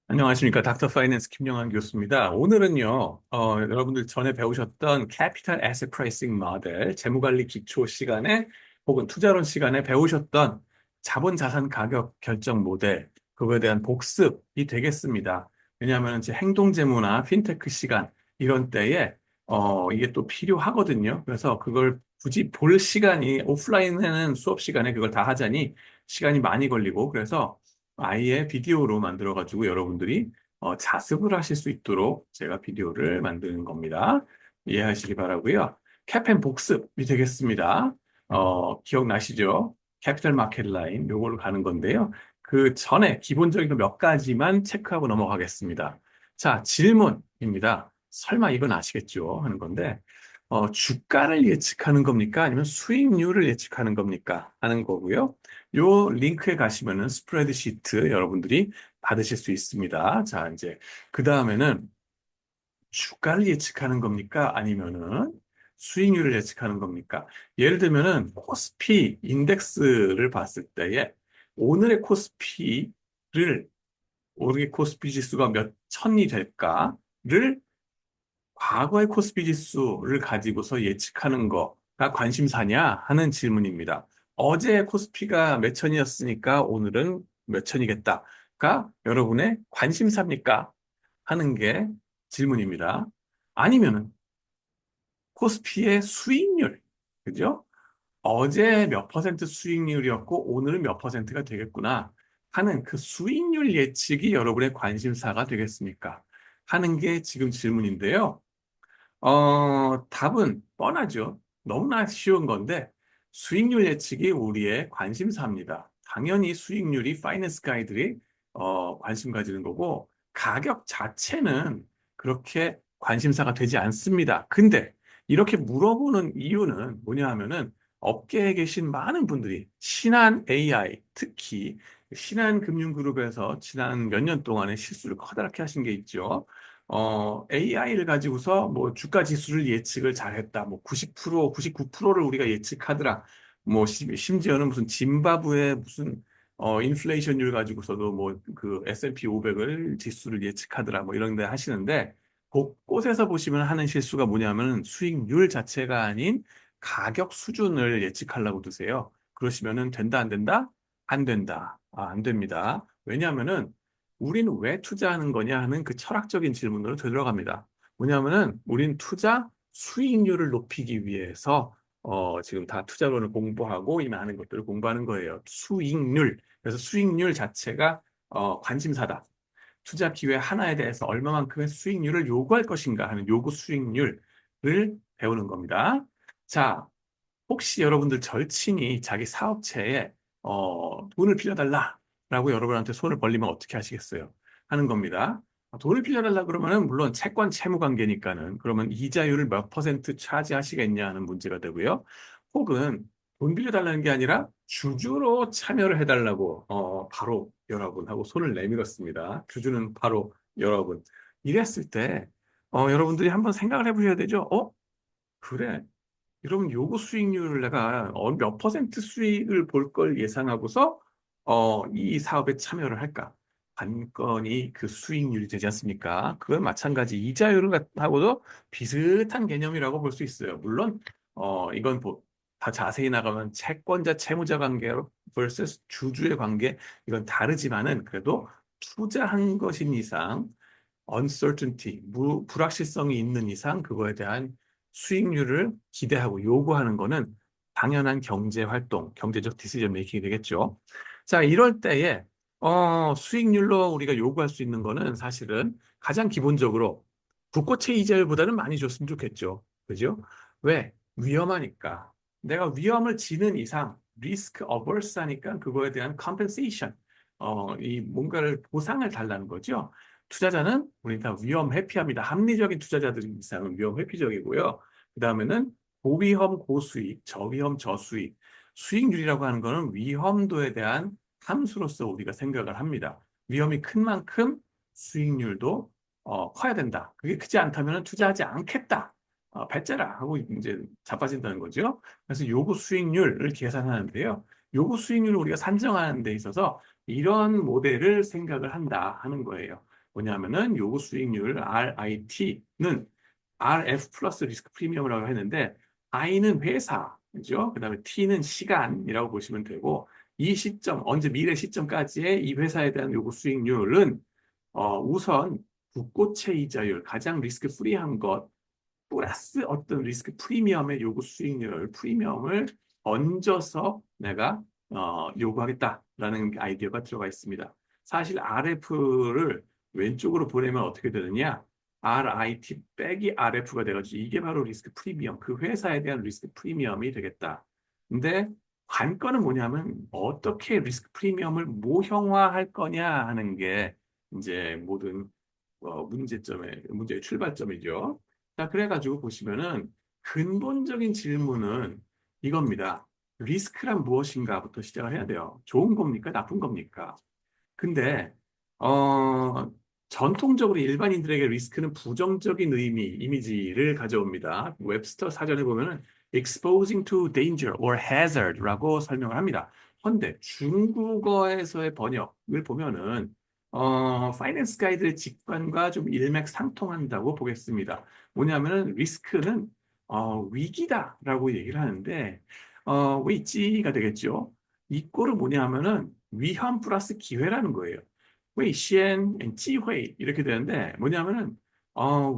안녕하십니까. 닥터 파이낸스 김영환 교수입니다. 오늘은요, 여러분들 전에 배우셨던 캐피탈 애셋 프라이싱 모델, 재무관리 기초 시간에 혹은 투자론 시간에 배우셨던 자본 자산 가격 결정 모델, 그거에 대한 복습이 되겠습니다. 왜냐하면 이제 행동 재무나 핀테크 시간, 이런 때에, 이게 또 필요하거든요. 그래서 그걸 굳이 볼 시간이, 오프라인에는 수업 시간에 그걸 다 하자니 시간이 많이 걸리고, 그래서 아예 비디오로 만들어가지고 여러분들이 자습을 하실 수 있도록 제가 비디오를 만드는 겁니다. 이해하시기 바라고요. 캐펜 복습이 되겠습니다. 기억나시죠? 캐피탈 마켓 라인 요걸로 가는 건데요. 그 전에 기본적인 몇 가지만 체크하고 넘어가겠습니다. 자, 질문입니다. 설마 이건 아시겠죠? 하는 건데 주가를 예측하는 겁니까? 아니면 수익률을 예측하는 겁니까? 하는 거고요. 요 링크에 가시면은 스프레드 시트 여러분들이 받으실 수 있습니다. 자, 이제 그 다음에는 주가를 예측하는 겁니까? 아니면은 수익률을 예측하는 겁니까? 예를 들면은 코스피 인덱스를 봤을 때에 오늘의 코스피를 오늘의 코스피 지수가 몇 천이 될까를 과거의 코스피 지수를 가지고서 예측하는 거가 관심사냐 하는 질문입니다. 어제 코스피가 몇 천이었으니까 오늘은 몇 천이겠다가 여러분의 관심사입니까? 하는 게 질문입니다. 아니면은 코스피의 수익률, 그죠? 어제 몇 퍼센트 수익률이었고 오늘은 몇 퍼센트가 되겠구나 하는 그 수익률 예측이 여러분의 관심사가 되겠습니까? 하는 게 지금 질문인데요. 답은 뻔하죠. 너무나 쉬운 건데, 수익률 예측이 우리의 관심사입니다. 당연히 수익률이 파이낸스 가이들이 관심 가지는 거고, 가격 자체는 그렇게 관심사가 되지 않습니다. 근데 이렇게 물어보는 이유는 뭐냐 하면은, 업계에 계신 많은 분들이 신한 AI, 특히 신한금융그룹에서 지난 몇 년 동안의 실수를 커다랗게 하신 게 있죠. AI를 가지고서 뭐 주가 지수를 예측을 잘했다. 뭐 90%, 99%를 우리가 예측하더라. 뭐 심지어는 무슨 짐바브웨 무슨 인플레이션율 가지고서도 뭐 그 S&P 500을 지수를 예측하더라. 뭐 이런 데 하시는데 곳곳에서 보시면 하는 실수가 뭐냐면 수익률 자체가 아닌 가격 수준을 예측하려고 드세요. 그러시면은 된다, 안 된다? 안 된다. 안 됩니다. 왜냐하면은 우리는 왜 투자하는 거냐 하는 그 철학적인 질문으로 들어갑니다. 뭐냐면은 우린 투자 수익률을 높이기 위해서 지금 다 투자론을 공부하고 이 많은 것들을 공부하는 거예요. 수익률. 그래서 수익률 자체가 관심사다. 투자 기회 하나에 대해서 얼마만큼의 수익률을 요구할 것인가 하는 요구 수익률을 배우는 겁니다. 자, 혹시 여러분들 절친이 자기 사업체에 돈을 빌려달라라고 여러분한테 손을 벌리면 어떻게 하시겠어요? 하는 겁니다. 돈을 빌려달라 그러면은 물론 채권 채무 관계니까는 그러면 이자율을 몇 퍼센트 차지하시겠냐 하는 문제가 되고요. 혹은 돈 빌려달라는 게 아니라 주주로 참여를 해달라고 바로 여러분하고 손을 내밀었습니다. 주주는 바로 여러분. 이랬을 때 여러분들이 한번 생각을 해보셔야 되죠. 그래. 이러면 요구 수익률을 내가 몇 퍼센트 수익을 볼 걸 예상하고서 이 사업에 참여를 할까? 관건이 그 수익률이 되지 않습니까? 그건 마찬가지 이자율을 하고도 비슷한 개념이라고 볼 수 있어요. 물론 이건 다 자세히 나가면 채권자 채무자 관계 vs 주주의 관계 이건 다르지만은 그래도 투자한 것인 이상 uncertainty, 불확실성이 있는 이상 그거에 대한 수익률을 기대하고 요구하는 거는 당연한 경제 활동, 경제적 디시전 메이킹이 되겠죠. 자, 이럴 때에 수익률로 우리가 요구할 수 있는 거는 사실은 가장 기본적으로 국고채 이자율보다는 많이 줬으면 좋겠죠. 그죠? 왜? 위험하니까. 내가 위험을 지는 이상 리스크 어버스 하니까 그거에 대한 컴펜세이션, 이 뭔가를 보상을 달라는 거죠. 투자자는 우리 다 위험 회피합니다. 합리적인 투자자들 이상은 위험 회피적이고요. 그 다음에는 고위험 고수익, 저위험 저수익. 수익률이라고 하는 거는 위험도에 대한 함수로서 우리가 생각을 합니다. 위험이 큰 만큼 수익률도 커야 된다. 그게 크지 않다면 투자하지 않겠다. 배째라 하고 이제 자빠진다는 거죠. 그래서 요구 수익률을 계산하는데요. 요구 수익률을 우리가 산정하는 데 있어서 이런 모델을 생각을 한다 하는 거예요. 뭐냐면은 요구 수익률 RIT는 RF 플러스 리스크 프리미엄이라고 했는데 I는 회사, 그죠? 그다음에 T는 시간이라고 보시면 되고 이 시점, 언제 미래 시점까지의 이 회사에 대한 요구 수익률은 우선 국고채 이자율, 가장 리스크 프리한 것 플러스 어떤 리스크 프리미엄의 요구 수익률, 프리미엄을 얹어서 내가 요구하겠다라는 아이디어가 들어가 있습니다. 사실 RF를 왼쪽으로 보내면 어떻게 되느냐? RIT 빼기 RF가 돼가지고 이게 바로 리스크 프리미엄, 그 회사에 대한 리스크 프리미엄이 되겠다. 근데 관건은 뭐냐면 어떻게 리스크 프리미엄을 모형화할 거냐 하는 게 이제 모든 문제의 출발점이죠. 자, 그래가지고 보시면은 근본적인 질문은 이겁니다. 리스크란 무엇인가부터 시작을 해야 돼요. 좋은 겁니까? 나쁜 겁니까? 근데 어, 전통적으로 일반인들에게 리스크는 부정적인 이미지를 가져옵니다. 웹스터 사전에 보면은 exposing to danger or hazard라고 설명을 합니다. 헌데 중국어에서의 번역을 보면은 파이낸스 가이드의 직관과 좀 일맥상통한다고 보겠습니다. 뭐냐면은 리스크는 위기다라고 얘기를 하는데 위치가 되겠죠. 이 꼴은 뭐냐면은 위험 플러스 기회라는 거예요. 왜 시엔, 지회 이렇게 되는데 뭐냐면은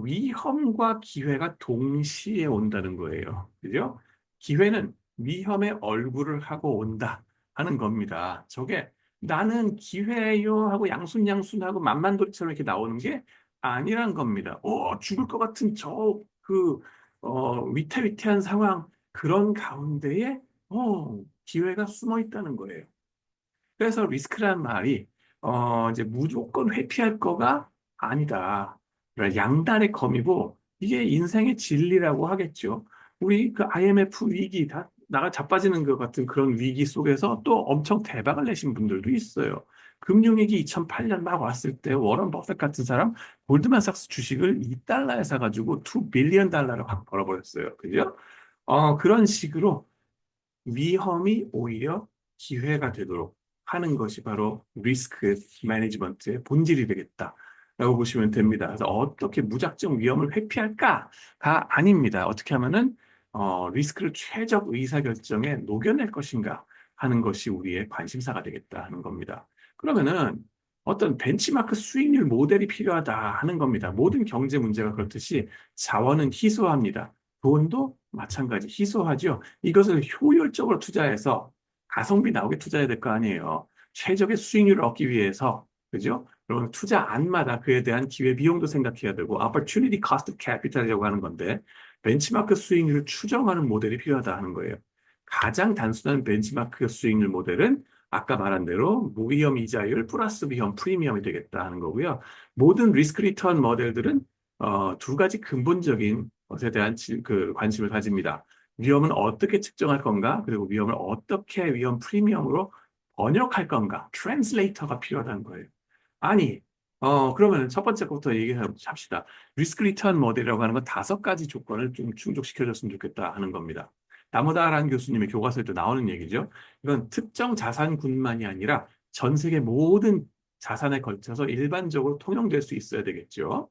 위험과 기회가 동시에 온다는 거예요. 그죠? 기회는 위험의 얼굴을 하고 온다 하는 겁니다. 저게 나는 기회요 하고 양순양순하고 만만돌이처럼 이렇게 나오는 게 아니란 겁니다. 죽을 것 같은 위태위태한 상황 그런 가운데에 기회가 숨어 있다는 거예요. 그래서 리스크란 말이 이제 무조건 회피할 거가 아니다. 그러니까 양날의 검이고 이게 인생의 진리라고 하겠죠. 우리 그 IMF 위기 다 나가 자빠지는 것 같은 그런 위기 속에서 또 엄청 대박을 내신 분들도 있어요. 금융위기 2008년 막 왔을 때 워런 버핏 같은 사람 골드만삭스 주식을 2달러에 사가지고 2 빌리언 달러를 확 벌어버렸어요. 그죠? 그런 식으로 위험이 오히려 기회가 되도록 하는 것이 바로 리스크 매니지먼트의 본질이 되겠다라고 보시면 됩니다. 그래서 어떻게 무작정 위험을 회피할까가 아닙니다. 어떻게 하면은 리스크를 최적 의사결정에 녹여낼 것인가 하는 것이 우리의 관심사가 되겠다 하는 겁니다. 그러면은 어떤 벤치마크 수익률 모델이 필요하다 하는 겁니다. 모든 경제 문제가 그렇듯이 자원은 희소합니다. 돈도 마찬가지 희소하죠. 이것을 효율적으로 투자해서 가성비 나오게 투자해야 될 거 아니에요. 최적의 수익률을 얻기 위해서, 그죠? 그러면 투자 안마다 그에 대한 기회 비용도 생각해야 되고, opportunity cost of capital이라고 하는 건데, 벤치마크 수익률을 추정하는 모델이 필요하다 하는 거예요. 가장 단순한 벤치마크 수익률 모델은 아까 말한 대로 무위험 이자율 플러스 위험 프리미엄이 되겠다 하는 거고요. 모든 리스크 리턴 모델들은 두 가지 근본적인 것에 대한 관심을 가집니다. 위험은 어떻게 측정할 건가? 그리고 위험을 어떻게 위험 프리미엄으로 번역할 건가? 트랜슬레이터가 필요하다는 거예요. 아니, 그러면 첫 번째 것부터 얘기합시다. 리스크 리턴 모델이라고 하는 건 5가지 조건을 좀 충족시켜줬으면 좋겠다 하는 겁니다. 나무다라는 교수님의 교과서에도 나오는 얘기죠. 이건 특정 자산군만이 아니라 전 세계 모든 자산에 걸쳐서 일반적으로 통용될 수 있어야 되겠죠.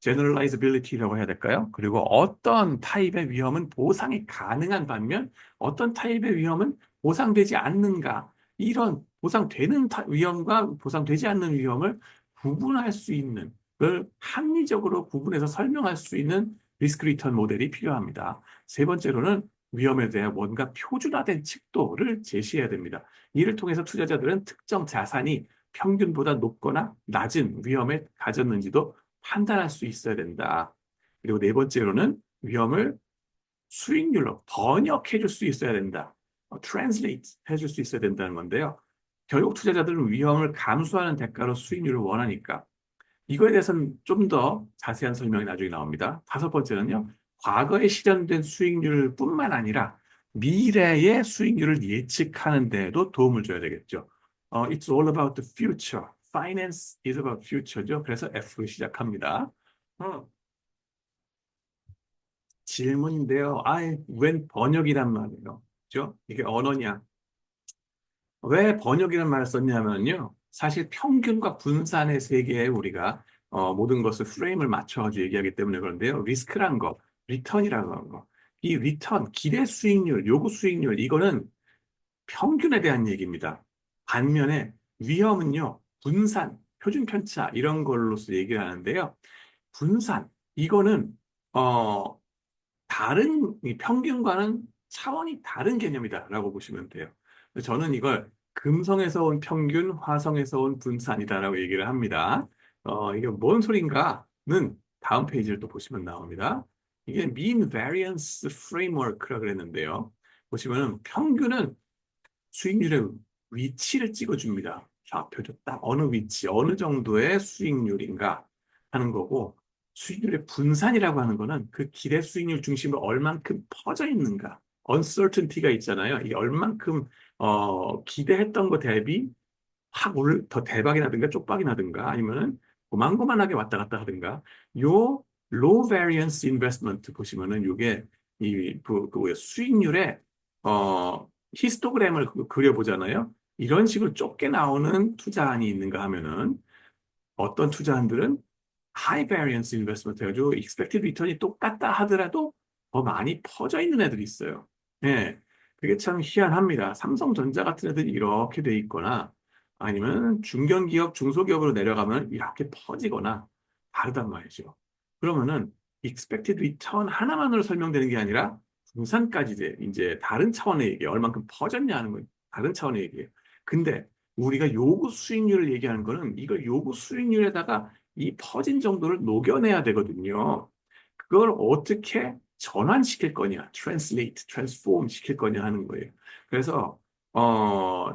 generalizability라고 해야 될까요? 그리고 어떤 타입의 위험은 보상이 가능한 반면 어떤 타입의 위험은 보상되지 않는가? 이런 보상되는 위험과 보상되지 않는 위험을 구분할 수 있는 걸 합리적으로 구분해서 설명할 수 있는 리스크 리턴 모델이 필요합니다. 세 번째로는 위험에 대한 뭔가 표준화된 척도를 제시해야 됩니다. 이를 통해서 투자자들은 특정 자산이 평균보다 높거나 낮은 위험에 가졌는지도 판단할 수 있어야 된다. 그리고 네 번째로는 위험을 수익률로 번역해 줄 수 있어야 된다. translate 해줄 수 있어야 된다는 건데요. 결국 투자자들은 위험을 감수하는 대가로 수익률을 원하니까 이거에 대해서는 좀 더 자세한 설명이 나중에 나옵니다. 5번째는요. 과거에 실현된 수익률뿐만 아니라 미래의 수익률을 예측하는 데에도 도움을 줘야 되겠죠. It's all about the future. Finance is about future죠. 그래서 F로 시작합니다. 어, 질문인데요. 웬 번역이란 말이에요. 그죠? 이게 언어냐? 왜 번역이라는 말을 썼냐면요. 사실 평균과 분산의 세계에 우리가 모든 것을 프레임을 맞춰가지고 얘기하기 때문에 그런데요. 리스크란 거, 리턴이라는 거. 이 리턴, 기대 수익률, 요구 수익률, 이거는 평균에 대한 얘기입니다. 반면에 위험은요, 분산, 표준 편차, 이런 걸로서 얘기를 하는데요. 분산, 이거는, 어, 다른, 이 평균과는 차원이 다른 개념이다라고 보시면 돼요. 저는 이걸 금성에서 온 평균, 화성에서 온 분산이다라고 얘기를 합니다. 이게 뭔 소린가는 다음 페이지를 또 보시면 나옵니다. 이게 mean variance framework라고 그랬는데요. 보시면은 평균은 수익률의 위치를 찍어줍니다. 좌표죠. 딱 어느 위치, 어느 정도의 수익률인가 하는 거고, 수익률의 분산이라고 하는 거는 그 기대 수익률 중심으로 얼만큼 퍼져 있는가. uncertainty가 있잖아요. 이게 얼만큼, 기대했던 거 대비 더 대박이 나든가 쪽박이 나든가 아니면은 고만고만하게 왔다 갔다 하든가 요 low variance investment 보시면은 요게 그 수익률의 히스토그램을 그려보잖아요. 이런 식으로 좁게 나오는 투자안이 있는가 하면은 어떤 투자안들은 high variance investment 해가지고 expected return이 똑같다 하더라도 더 많이 퍼져 있는 애들이 있어요. 예. 그게 참 희한합니다. 삼성전자 같은 애들이 이렇게 돼 있거나 아니면 중견기업, 중소기업으로 내려가면 이렇게 퍼지거나 다르단 말이죠. 그러면은 expected return 하나만으로 설명되는 게 아니라 분산까지 이제 다른 차원의 얘기, 얼만큼 퍼졌냐 하는 건 다른 차원의 얘기예요. 근데 우리가 요구 수익률을 얘기하는 거는 이걸 요구 수익률에다가 이 퍼진 정도를 녹여내야 되거든요. 그걸 어떻게 전환시킬 거냐, translate, transform 시킬 거냐 하는 거예요. 그래서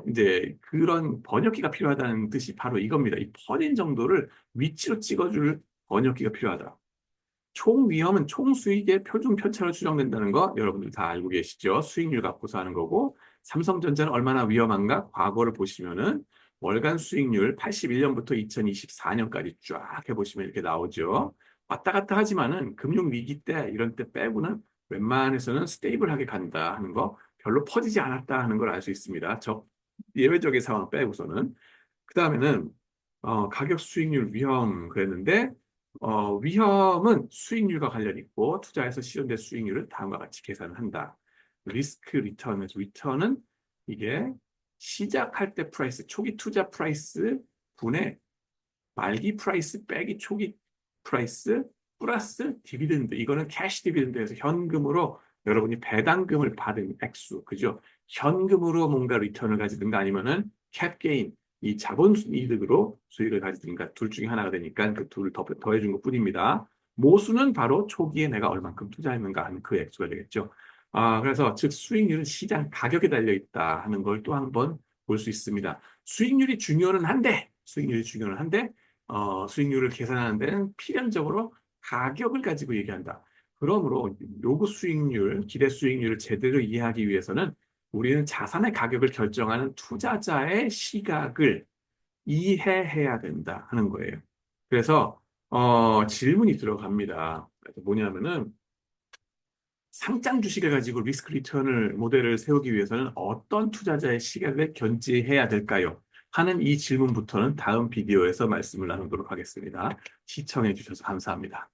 이제 그런 번역기가 필요하다는 뜻이 바로 이겁니다. 이 퍼진 정도를 위치로 찍어줄 번역기가 필요하다. 총 위험은 총 수익의 표준 편차로 추정된다는 거 여러분들 다 알고 계시죠? 수익률 갖고서 하는 거고 삼성전자는 얼마나 위험한가? 과거를 보시면은 월간 수익률 81년부터 2024년까지 쫙 해보시면 이렇게 나오죠. 왔다 갔다 하지만은 금융 위기 때 이런 때 빼고는 웬만해서는 스테이블하게 간다 하는 거 별로 퍼지지 않았다 하는 걸 알 수 있습니다. 예외적인 상황 빼고서는 그 다음에는 가격 수익률 위험 그랬는데 위험은 수익률과 관련 있고 투자에서 실현된 수익률을 다음과 같이 계산을 한다. 리스크 리턴에서 리턴은 이게 시작할 때 프라이스, 초기 투자 프라이스 분의 말기 프라이스 빼기 초기 프라이스 플러스 디비den드. 이거는 캐시 디비den드에서 현금으로 여러분이 배당금을 받은 액수, 그죠? 현금으로 뭔가 리턴을 가지든가 아니면은 캡 게인, 이 자본 이득으로 수익을 가지든가 둘 중에 하나가 되니까 그 둘을 더해준 것 뿐입니다. 모수는 바로 초기에 내가 얼만큼 투자했는가 하는 그 액수가 되겠죠. 그래서 즉 수익률은 시장 가격에 달려 있다 하는 걸 또 한번 볼 수 있습니다. 수익률이 중요는 한데 수익률을 계산하는 데는 필연적으로 가격을 가지고 얘기한다. 그러므로 요구 수익률, 기대 수익률을 제대로 이해하기 위해서는 우리는 자산의 가격을 결정하는 투자자의 시각을 이해해야 된다 하는 거예요. 그래서 질문이 들어갑니다. 그래서 뭐냐면은 상장 주식을 가지고 리스크 리턴을 모델을 세우기 위해서는 어떤 투자자의 시각을 견지해야 될까요? 하는 이 질문부터는 다음 비디오에서 말씀을 나누도록 하겠습니다. 시청해 주셔서 감사합니다.